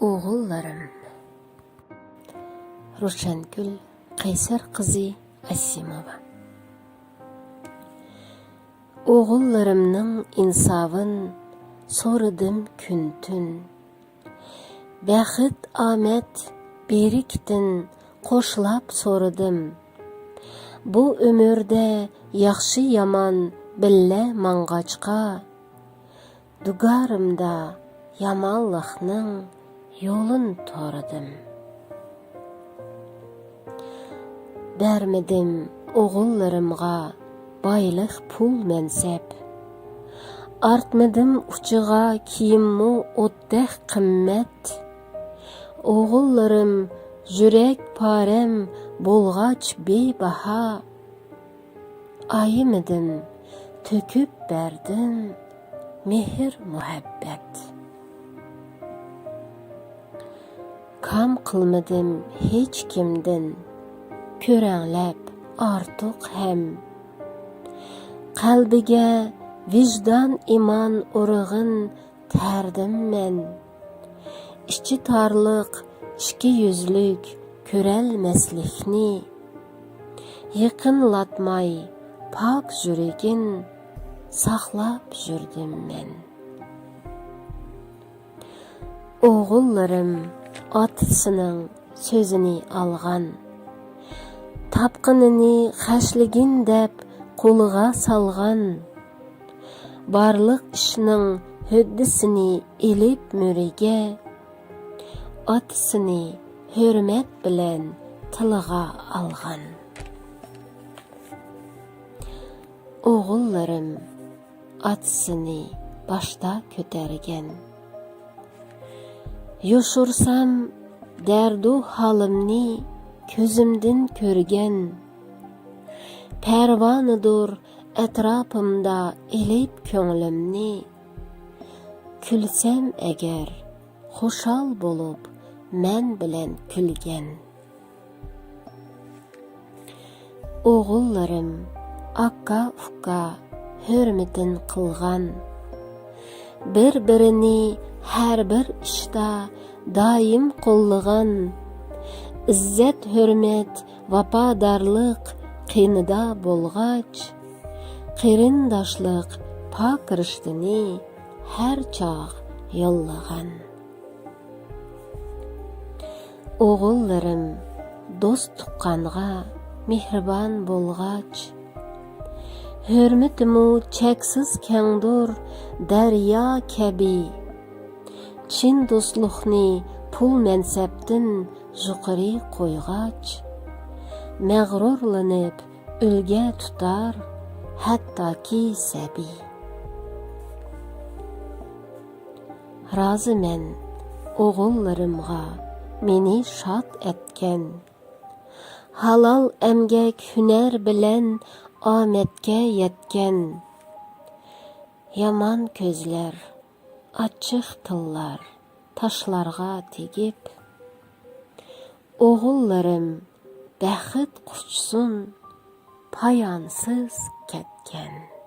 Oğullarım. Roşengül Qaysar kızı Asimova. Oğullarımның insavın sorudım küntün. Бәхет amet beriktin qoşlap sorudım. Bu ömürde yaxşı yaman bille manğaçqa. Dugarımda yamallıqның yolun toradım. Bermedim oğullarımğa baylıq pul mənsəb. Artmadım uçuğa kiyimmu oddəh qimmet. Oğullarım jürek parem bolğaç bebaha. Ayımadım töküp berdim mehir muhabbet. Kam qılmadım hiç kimden körəngləb artıq hem. Qalbiga vicdan iman urğın tərdim mən. İçi tarlıq, iki yüzlük körəlməslikni. Yıqınlatmay pak yüregin saxlap jürdüm mən. Oğullarım atısının sözünü alğan. Tapqınını xəşligin dəb qoluğa salğan. Barlıq işinin höddisini elib mürige. Atısını hürmet bilen tılığa alğan. Oğullarım atısını başta kötərgən. Yoşursam derdu halımni közümdün körgen. Pervanıdır etrafımda elip könglimni. Külsem eğer hoşal bolup men bilen külgen. Oğullarım akka ufka hürmetin kılgan. Bir-birini her bir işta daim qollığan. İzzet, hürmet, vapadarlık qinida bolğaç. Qirindaşlık pak riştini her çağ yollağan. Oğullarım dost tuqqanğa mehriban bolğaç. Hürmetimu çeksiz kengdur derya kebi. Çin dostluqni pul mənsəbdin yuqori qoyğaç. Məğrurlanıb ülge tutar hatta ki səbi. Razı mən oğullarımğa meni şad etken. Halal əmgək hüner bilen ametke yetken. Yaman közler, açıq tıllar taşlarga tegip. Oğullarım bəxit quchsun payansız ketken.